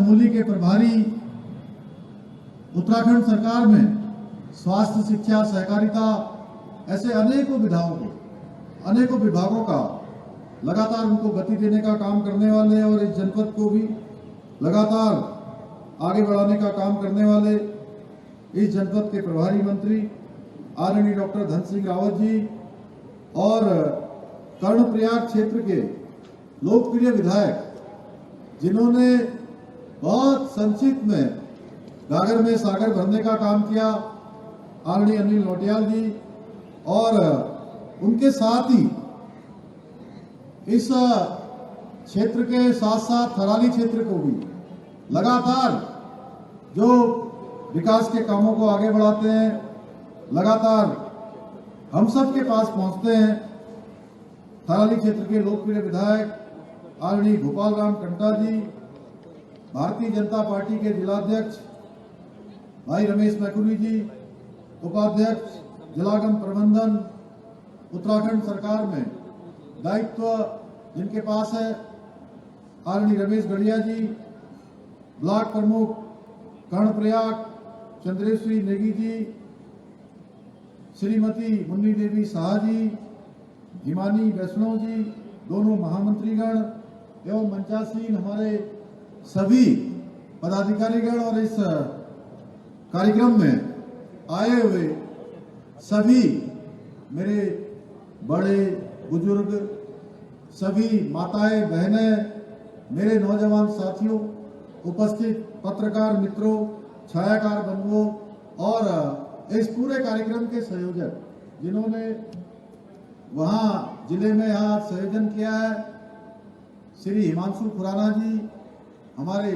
चमोली के प्रभारी उत्तराखंड सरकार में स्वास्थ्य, शिक्षा, सहकारिता ऐसे अनेकों विभागों का लगातार उनको गति देने का काम करने वाले और इस जनपद को भी लगातार आगे बढ़ाने का काम करने वाले इस जनपद के प्रभारी मंत्री आदरणीय डॉक्टर धन सिंह रावत जी और कर्णप्रयाग क्षेत्र के लोकप्रिय विधायक जिन्होंने बहुत संक्षिप्त में गागर में सागर भरने का काम किया, आदरणीय अनिल नौटियाल जी, और उनके साथ ही इस क्षेत्र के साथ साथ थराली क्षेत्र को भी लगातार जो विकास के कामों को आगे बढ़ाते हैं, लगातार हम सब के पास पहुंचते हैं। थराली क्षेत्र के लोकप्रिय विधायक आदरणीय गोपाल राम कंटा जी, भारतीय जनता पार्टी के जिलाध्यक्ष भाई रमेश मैकुरी जी, उपाध्यक्ष जिलागम प्रबंधन, उत्तराखंड सरकार में दायित्व जिनके पास है आदरणीय रमेश गढ़िया जी, ब्लॉक प्रमुख कर्णप्रयाग चंद्रेश्वरी नेगी जी, श्रीमती मुन्नी देवी शाह जी, हिमानी वैष्णव जी, दोनों महामंत्रीगण एवं मंचासीन हमारे सभी पदाधिकारीगण और इस कार्यक्रम में आए हुए सभी मेरे बड़े बुजुर्ग, सभी माताएं बहनें, मेरे नौजवान साथियों, उपस्थित पत्रकार मित्रों, छायाकार बंधुओं और इस पूरे कार्यक्रम के संयोजक जिन्होंने वहां जिले में यहाँ संयोजन किया है, श्री हिमांशु खुराना जी, हमारे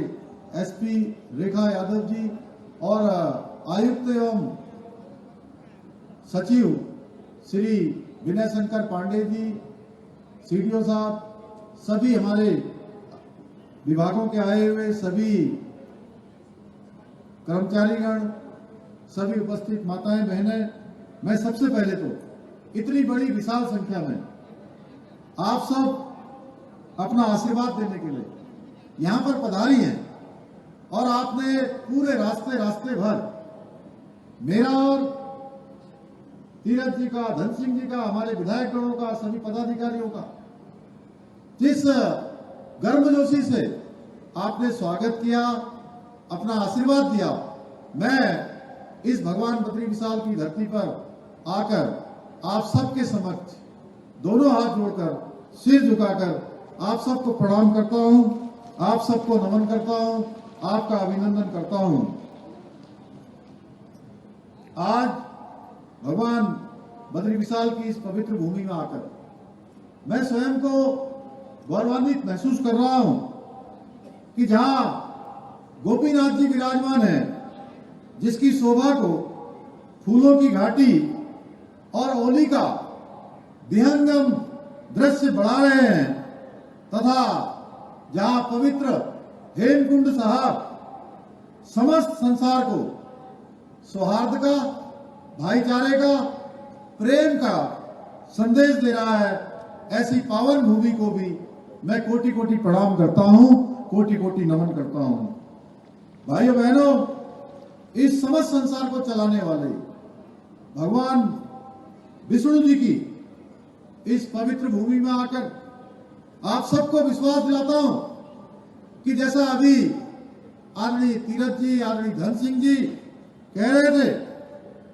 एसपी रेखा यादव जी और आयुक्त एवं सचिव श्री विनय शंकर पांडे जी, सीडीओ साहब, सभी हमारे विभागों के आए हुए सभी कर्मचारीगण, सभी उपस्थित माताएं बहनें, मैं सबसे पहले तो इतनी बड़ी विशाल संख्या में आप सब अपना आशीर्वाद देने के लिए यहां पर पधारी हैं और आपने पूरे रास्ते भर मेरा और तीरथ जी का, धन सिंह जी का, हमारे विधायक गणों का, सभी पदाधिकारियों का जिस गर्मजोशी से आपने स्वागत किया, अपना आशीर्वाद दिया, मैं इस भगवान बद्री विशाल की धरती पर आकर आप सबके समक्ष दोनों हाथ जोड़कर, सिर झुकाकर आप सबको प्रणाम करता हूं, आप सबको नमन करता हूं, आपका अभिनंदन करता हूं। आज भगवान बद्री विशाल की इस पवित्र भूमि में आकर मैं स्वयं को गौरवान्वित महसूस कर रहा हूं कि जहां गोपीनाथ जी विराजमान है, जिसकी शोभा को फूलों की घाटी और ओली का विहंगम दृश्य बढ़ा रहे हैं, तथा जहां पवित्र हेमकुंड साहब समस्त संसार को सौहार्द का, भाईचारे का, प्रेम का संदेश दे रहा है, ऐसी पावन भूमि को भी मैं कोटि कोटि प्रणाम करता हूं, कोटि कोटि नमन करता हूं। भाइयों बहनों, इस समस्त संसार को चलाने वाले भगवान विष्णु जी की इस पवित्र भूमि में आकर आप सबको विश्वास दिलाता हूं कि जैसा अभी आदरणीय तीरथ जी, आदरणीय धन सिंह जी कह रहे थे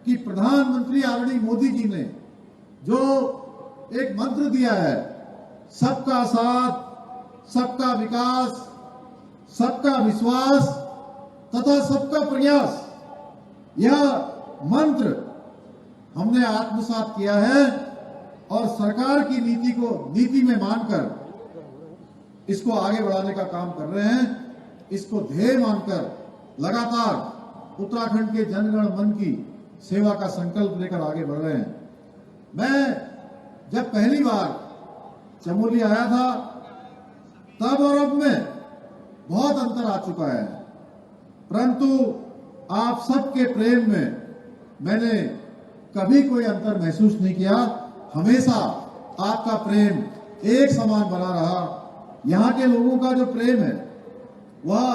कि प्रधानमंत्री आदरणीय मोदी जी ने जो एक मंत्र दिया है, सबका साथ, सबका विकास, सबका विश्वास तथा सबका प्रयास, यह मंत्र हमने आत्मसात किया है और सरकार की नीति में मानकर इसको आगे बढ़ाने का काम कर रहे हैं। इसको ध्येय मानकर लगातार उत्तराखंड के जनगण मन की सेवा का संकल्प लेकर आगे बढ़ रहे हैं। मैं जब पहली बार चमोली आया था तब और अब में बहुत अंतर आ चुका है, परंतु आप सबके प्रेम में मैंने कभी कोई अंतर महसूस नहीं किया। हमेशा आपका प्रेम एक समान बना रहा। यहाँ के लोगों का जो प्रेम है वह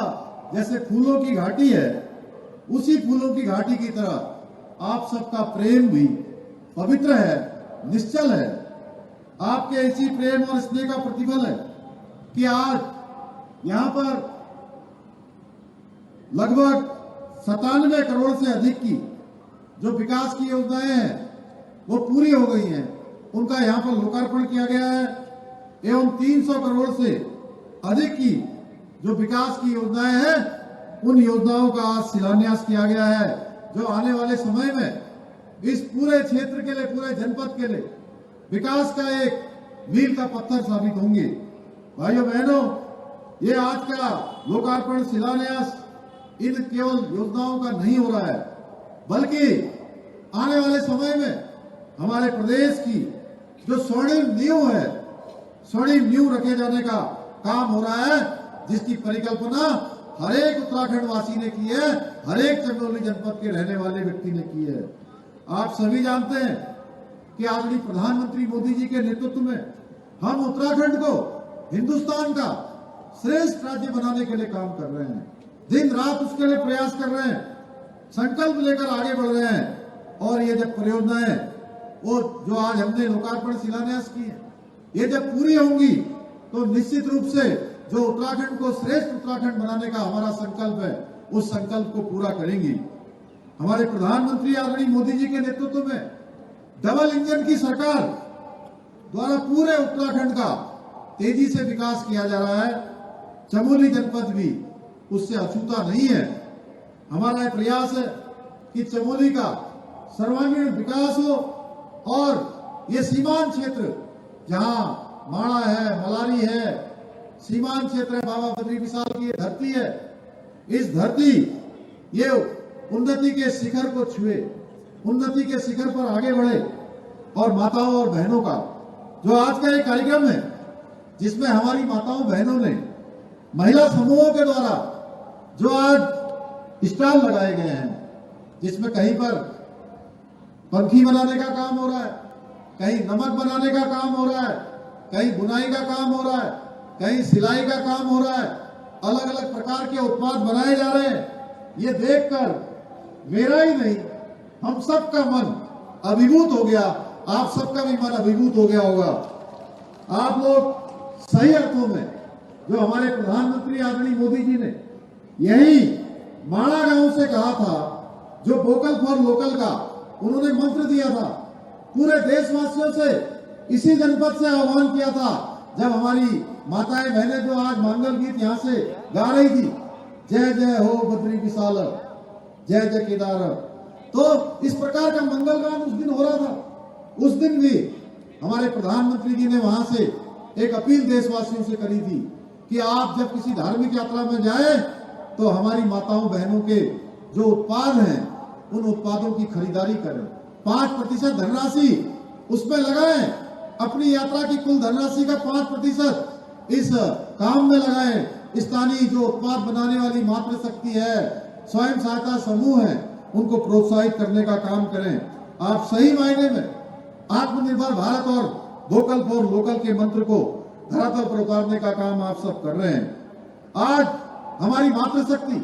जैसे फूलों की घाटी है, उसी फूलों की घाटी की तरह आप सबका प्रेम भी पवित्र है, निश्चल है। आपके इसी प्रेम और स्नेह का प्रतिफल है कि आज यहां पर लगभग 97 करोड़ से अधिक की जो विकास की योजनाएं हैं वो पूरी हो गई हैं, उनका यहां पर लोकार्पण किया गया है। एवं 300 करोड़ से अधिक की जो विकास की योजनाएं हैं, उन योजनाओं का आज शिलान्यास किया गया है, जो आने वाले समय में इस पूरे क्षेत्र के लिए, पूरे जनपद के लिए विकास का एक मील का पत्थर साबित होंगे। भाइयों बहनों, ये आज का लोकार्पण शिलान्यास इन केवल योजनाओं का नहीं हो रहा है, बल्कि आने वाले समय में हमारे प्रदेश की जो स्वर्णिम नींव है, स्वर्णिम नींव रखे जाने का काम हो रहा है, जिसकी परिकल्पना हर एक उत्तराखंड वासी ने की है, हर एक चंदौली जनपद के रहने वाले व्यक्ति ने की है। आप सभी जानते हैं कि आदरणीय प्रधानमंत्री मोदी जी के नेतृत्व में हम उत्तराखंड को हिंदुस्तान का श्रेष्ठ राज्य बनाने के लिए काम कर रहे हैं, दिन रात उसके लिए प्रयास कर रहे हैं, संकल्प लेकर आगे बढ़ रहे हैं। और ये जब परियोजनाएं वो जो आज हमने लोकार्पण शिलान्यास की है, ये जब पूरी होंगी तो निश्चित रूप से जो उत्तराखंड को श्रेष्ठ उत्तराखंड बनाने का हमारा संकल्प है, उस संकल्प को पूरा करेंगी। हमारे प्रधानमंत्री आदरणीय मोदी जी के नेतृत्व में डबल इंजन की सरकार द्वारा पूरे उत्तराखंड का तेजी से विकास किया जा रहा है। चमोली जनपद भी उससे अछूता नहीं है। हमारा यह प्रयास है कि चमोली का सर्वांगीण विकास हो और ये सीमांत क्षेत्र जहां माणा है, मलारी है, सीमांत क्षेत्र है, बाबा बद्री विशाल की धरती है, इस धरती ये उन्नति के शिखर को छुए, उन्नति के शिखर पर आगे बढ़े। और माताओं और बहनों का जो आज का एक कार्यक्रम है, जिसमें हमारी माताओं बहनों ने महिला समूहों के द्वारा जो आज स्टॉल लगाए गए हैं, जिसमें कहीं पर पंखी बनाने का काम हो रहा है, कहीं नमक बनाने का काम हो रहा है, कहीं बुनाई का काम हो रहा है, कहीं सिलाई का काम हो रहा है, अलग अलग प्रकार के उत्पाद बनाए जा रहे हैं। ये देखकर मेरा ही नहीं, हम सबका मन अभिभूत हो गया, आप सबका भी मन अभिभूत हो गया होगा। आप लोग सही अर्थों में जो हमारे प्रधानमंत्री आदरणीय मोदी जी ने यही माणा गांव से कहा था, जो वोकल फॉर लोकल का उन्होंने मंत्र दिया था, पूरे देशवासियों से इसी जनपद से आह्वान किया था, जब हमारी माताएं बहनें जो आज मंगल गीत यहाँ से गा रही थी, जय जय हो बद्री विशाल, जय जय केदार। तो इस प्रकार का मंगल गान उस दिन हो रहा था। उस दिन भी हमारे प्रधानमंत्री जी ने वहां से एक अपील देशवासियों से करी थी कि आप जब किसी धार्मिक यात्रा में जाएं तो हमारी माताओं बहनों के जो उत्पाद हैं, उन उत्पादों की खरीदारी करें, 5% धनराशि उसमें लगाएं, अपनी यात्रा की कुल धनराशि का 5% इस काम में लगाएं। स्थानीय जो उत्पाद बनाने वाली मातृशक्ति है, स्वयं सहायता समूह है, उनको प्रोत्साहित करने का काम करें। आप सही मायने में आत्मनिर्भर भारत और वोकल फॉर लोकल के मंत्र को धरातल पर उतारने का काम आप सब कर रहे हैं। आज हमारी मातृशक्ति,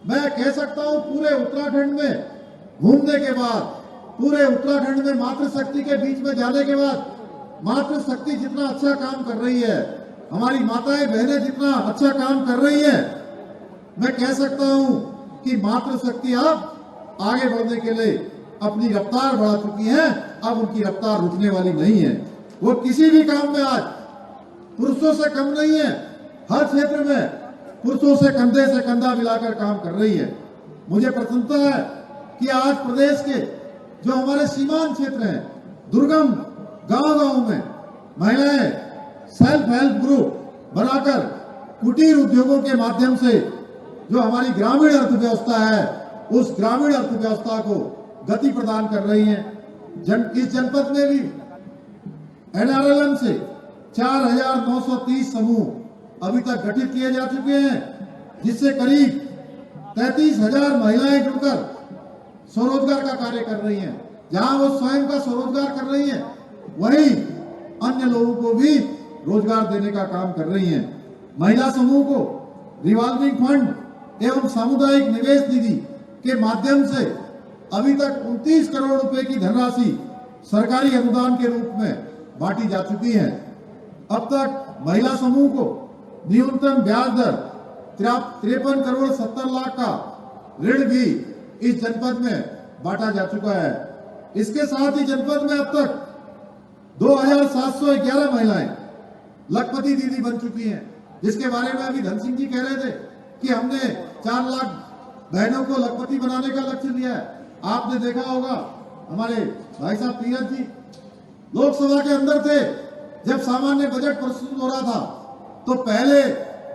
मैं कह सकता हूं पूरे उत्तराखंड में घूमने के बाद, पूरे उत्तराखंड में मातृशक्ति के बीच में जाने के बाद, मातृशक्ति जितना अच्छा काम कर रही है, हमारी माताएं बहनें जितना अच्छा काम कर रही है, मैं कह सकता हूं कि मातृशक्ति अब आगे बढ़ने के लिए अपनी रफ्तार बढ़ा चुकी है। अब उनकी रफ्तार रुकने वाली नहीं है। वो किसी भी काम में आज पुरुषों से कम नहीं है। हर क्षेत्र में पुरुषों से कंधे से कंधा मिलाकर काम कर रही है। मुझे प्रसन्नता है कि आज प्रदेश के जो हमारे सीमांत क्षेत्र हैं, दुर्गम गांव-गांव में महिलाएं सेल्फ हेल्प ग्रुप बनाकर कुटीर उद्योगों के माध्यम से जो हमारी ग्रामीण अर्थव्यवस्था है, उस ग्रामीण अर्थव्यवस्था को गति प्रदान कर रही हैं। इस जनपद में भी NRLM से 4,930 समूह अभी तक गठित किए जा चुके हैं, जिससे करीब 33,000 महिलाएं जुड़कर स्वरोजगार का कार्य कर रही हैं। जहां वो स्वयं का स्वरोजगार कर रही हैं, वहीं अन्य लोगों को भी रोजगार देने का काम कर रही हैं। महिला समूह को रिवॉल्विंग फंड एवं सामुदायिक निवेश निधि के माध्यम से अभी तक 29 करोड़ रुपए की धनराशि सरकारी अनुदान के रूप में बांटी जा चुकी है। अब तक महिला समूह को न्यूनतम ब्याज दर 53 करोड़ 70 लाख का ऋण भी इस जनपद में बांटा जा चुका है। इसके साथ ही जनपद में अब तक 2711 महिलाएं लखपति दीदी बन चुकी हैं, जिसके बारे में अभी धन सिंह जी कह रहे थे कि हमने 4 लाख बहनों को लखपति बनाने का लक्ष्य लिया है। आपने देखा होगा हमारे भाई साहब तीरथ जी लोकसभा के अंदर थे, जब सामान्य बजट प्रस्तुत हो रहा था तो पहले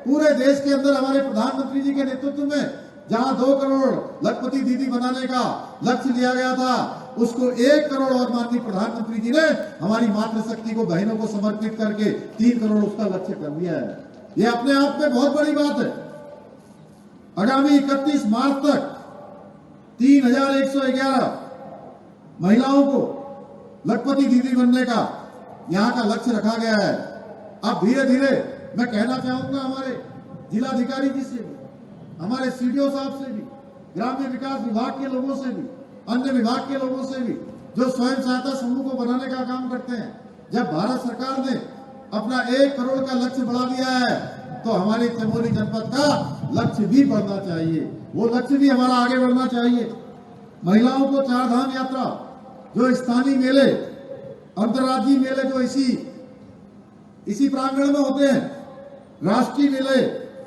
पूरे देश के अंदर हमारे प्रधानमंत्री जी के नेतृत्व में जहां 2 करोड़ लखपति दीदी बनाने का लक्ष्य लिया गया था, उसको 1 करोड़ और माननीय प्रधानमंत्री जी ने हमारी मातृशक्ति को, बहनों को समर्पित करके 3 करोड़ उसका लक्ष्य कर दिया है। ये अपने आप में बहुत बड़ी बात है। आगामी 31 मार्च तक 3111 महिलाओं को लखपति दीदी बनने का यहाँ का लक्ष्य रखा गया है। अब धीरे धीरे मैं कहना चाहूंगा हमारे जिलाधिकारी जी से भी, हमारे सीडीओ साहब से भी, ग्राम्य विकास विभाग के लोगों से भी, अन्य विभाग के लोगों से भी, जो स्वयं सहायता समूह को बनाने का काम करते हैं, जब भारत सरकार ने अपना 1 करोड़ का लक्ष्य बढ़ा दिया है तो हमारी चमोली जनपद का लक्ष्य भी बढ़ना चाहिए, वो लक्ष्य भी हमारा आगे बढ़ना चाहिए। महिलाओं को 4 धाम यात्रा, जो स्थानीय मेले, अंतर्राज्यीय मेले जो इसी प्रांगण में होते हैं, राष्ट्रीय मेले,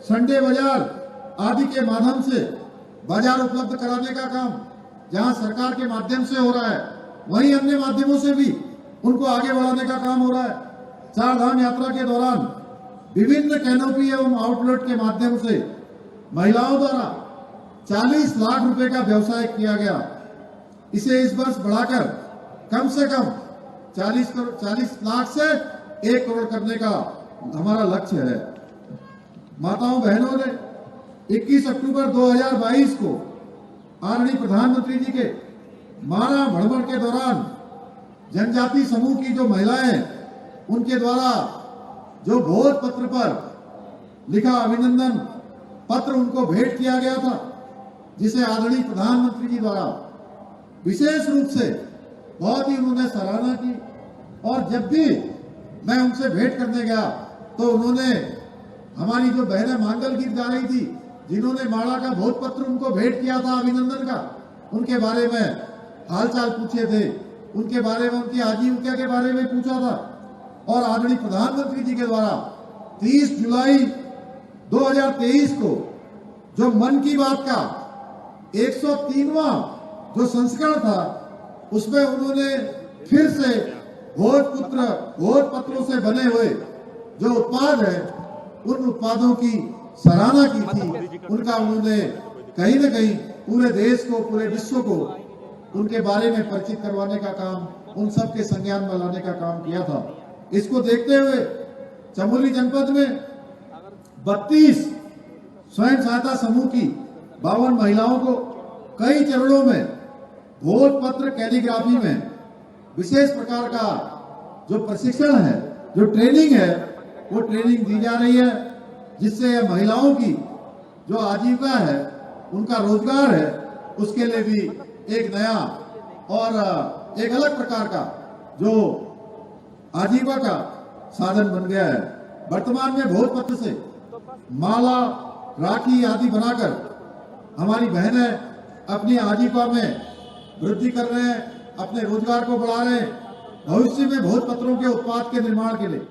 संडे बाजार आदि के माध्यम से बाजार उपलब्ध कराने का काम जहां सरकार के माध्यम से हो रहा है, वहीं अन्य माध्यमों से भी उनको आगे बढ़ाने का काम हो रहा है। 4 धाम यात्रा के दौरान विभिन्न कैनोपी एवं आउटलेट के माध्यम से महिलाओं द्वारा 40 लाख रुपए का व्यवसाय किया गया। इसे इस वर्ष बढ़ाकर कम से कम 40 लाख से 1 करोड़ करने का हमारा लक्ष्य है। माताओं बहनों ने 21 अक्टूबर 2022 को आदरणीय प्रधानमंत्री जी के मारा भ्रमण के दौरान जनजाति समूह की जो महिलाएं, उनके द्वारा जो भोज पत्र पर लिखा अभिनंदन पत्र उनको भेंट किया गया था, जिसे आदरणीय प्रधानमंत्री जी द्वारा विशेष रूप से बहुत ही उन्होंने सराहना की। और जब भी मैं उनसे भेंट करने गया तो उन्होंने हमारी जो बहनें मांगल गीत गा रही थी, जिन्होंने माला का भोज पत्र उनको भेंट किया था अभिनंदन का, उनके बारे में हालचाल पूछे थे, उनके बारे में, उनकी आजीविका के बारे में पूछा था। और आदरणीय प्रधानमंत्री जी के द्वारा 30 जुलाई 2023 को जो मन की बात का 103वां जो संस्करण था, उसमें उन्होंने फिर से भोज पत्रों से बने हुए जो उत्पाद है, उन उत्पादों की सराहना की थी। उनका उन्होंने कहीं न कहीं पूरे देश को, पूरे विश्व को उनके बारे में परिचित करवाने का काम, उन सब के संज्ञान में लाने का काम किया था। इसको देखते हुए चमोली जनपद में 32 स्वयं सहायता समूह की 52 महिलाओं को कई चरणों में भोज पत्र कैलीग्राफी में विशेष प्रकार का जो प्रशिक्षण है, जो ट्रेनिंग है, वो ट्रेनिंग दी जा रही है, जिससे महिलाओं की जो आजीविका है, उनका रोजगार है, उसके लिए भी एक नया और एक अलग प्रकार का जो आजीविका का साधन बन गया है। वर्तमान में भोज पत्र से माला, राखी आदि बनाकर हमारी बहनें अपनी आजीविका में वृद्धि कर रहे हैं, अपने रोजगार को बढ़ा रहे हैं। भविष्य में भोज पत्रों के उत्पाद के निर्माण के लिए